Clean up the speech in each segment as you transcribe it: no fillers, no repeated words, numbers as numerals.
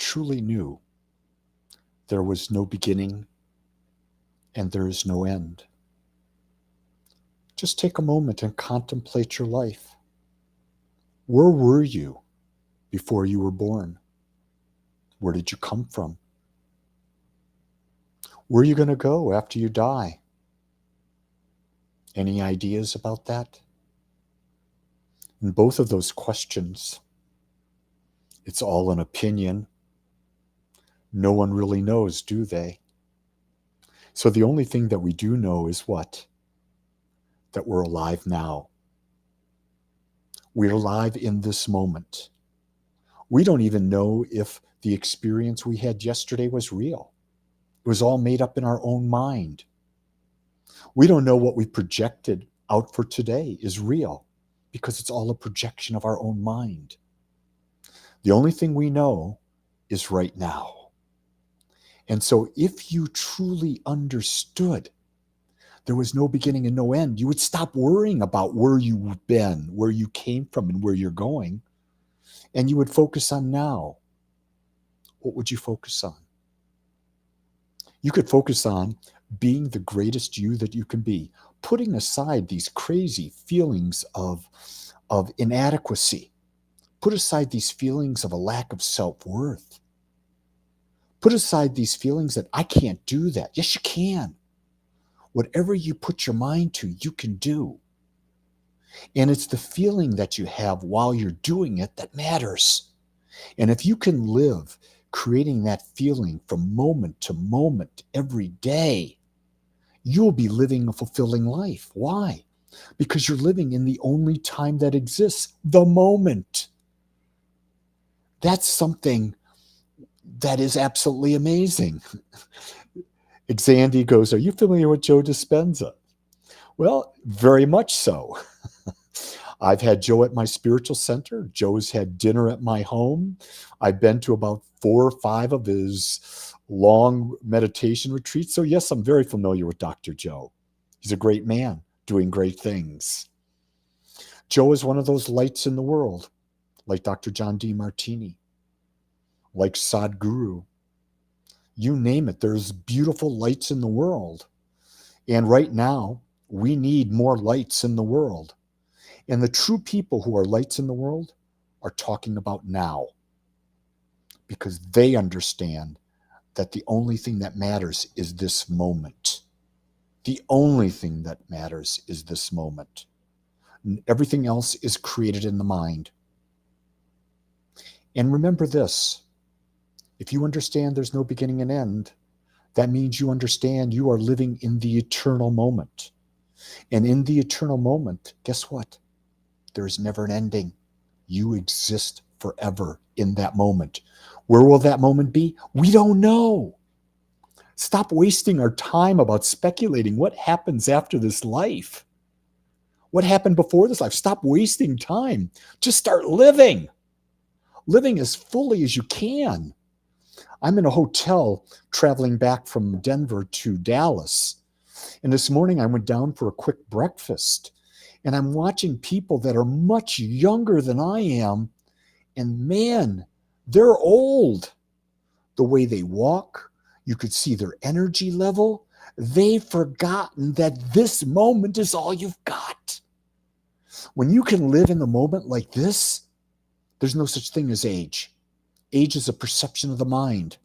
truly knew there was no beginning and there is no end? Just take a moment and contemplate your life. Where were you before you were born? Where did you come from? Where are you going to go after you die? Any ideas about that? In both of those questions, it's all an opinion. No one really knows, do they? So the only thing that we do know is what? That we're alive now. We're alive in this moment. We don't even know if the experience we had yesterday was real. It was all made up in our own mind. We don't know what we projected out for today is real because it's all a projection of our own mind. The only thing we know is right now. And so if you truly understood there was no beginning and no end, you would stop worrying about where you've been, where you came from, and where you're going. And you would focus on now. What would you focus on? You could focus on being the greatest you that you can be, putting aside these crazy feelings of inadequacy. Put aside these feelings of a lack of self-worth. Put aside these feelings that I can't do that. Yes, you can. Whatever you put your mind to, you can do. And it's the feeling that you have while you're doing it that matters. And if you can live creating that feeling from moment to moment every day, you'll be living a fulfilling life. Why? Because you're living in the only time that exists, the moment. That's something that is absolutely amazing. Xandy goes, are you familiar with Joe Dispenza? Well, very much so. I've had Joe at my spiritual center. Joe's had dinner at my home. I've been to about 4 or 5 of his long meditation retreats. So yes, I'm very familiar with Dr. Joe. He's a great man doing great things. Joe is one of those lights in the world, like Dr. John D. Martini, like Sadhguru. You name it, there's beautiful lights in the world. And right now, we need more lights in the world. And the true people who are lights in the world are talking about now, because they understand that the only thing that matters is this moment. The only thing that matters is this moment. Everything else is created in the mind. And remember this, if you understand there's no beginning and end, that means you understand you are living in the eternal moment. And in the eternal moment, guess what? There is never an ending. You exist forever in that moment. Where will that moment be? We don't know. Stop wasting our time about speculating what happens after this life. What happened before this life? Stop wasting time. Just start living. Living as fully as you can. I'm in a hotel traveling back from Denver to Dallas. And this morning I went down for a quick breakfast. And I'm watching people that are much younger than I am. And man, they're old. The way they walk, you could see their energy level. They've forgotten that this moment is all you've got. When you can live in the moment like this, there's no such thing as age. Age is a perception of the mind.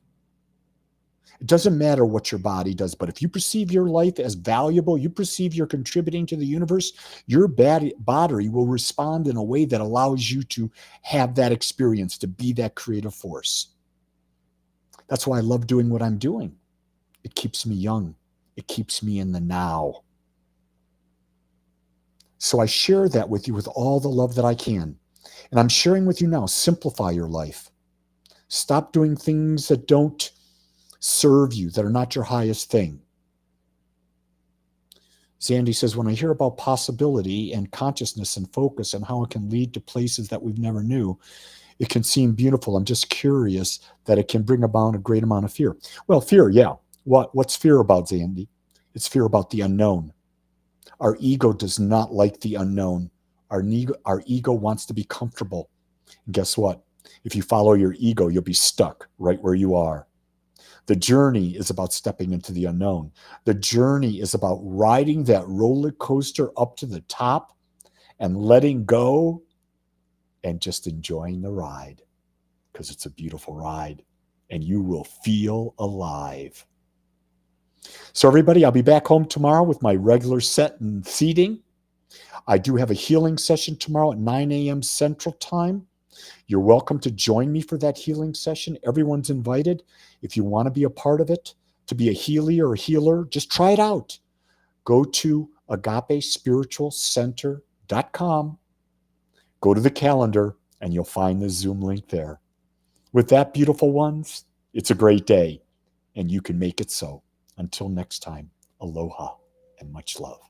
It doesn't matter what your body does, but if you perceive your life as valuable, you perceive you're contributing to the universe, your body will respond in a way that allows you to have that experience, to be that creative force. That's why I love doing what I'm doing. It keeps me young. It keeps me in the now. So I share that with you with all the love that I can. And I'm sharing with you now, simplify your life. Stop doing things that don't serve you, that are not your highest thing. Sandy says, when I hear about possibility and consciousness and focus and how it can lead to places that we've never knew, it can seem beautiful. I'm just curious that it can bring about a great amount of fear. Well, fear, yeah. What's fear about, Sandy? It's fear about the unknown. Our ego does not like the unknown. Our ego wants to be comfortable. And guess what? If you follow your ego, you'll be stuck right where you are. The journey is about stepping into the unknown. The journey is about riding that roller coaster up to the top and letting go and just enjoying the ride, because it's a beautiful ride and you will feel alive. So everybody, I'll be back home tomorrow with my regular set and seating. I do have a healing session tomorrow at 9 a.m. Central Time. You're welcome to join me for that healing session. Everyone's invited. If you want to be a part of it, to be a healer or a healer, just try it out. Go to agapespiritualcenter.com. Go to the calendar and you'll find the Zoom link there. With that, beautiful ones, it's a great day and you can make it so. Until next time, aloha and much love.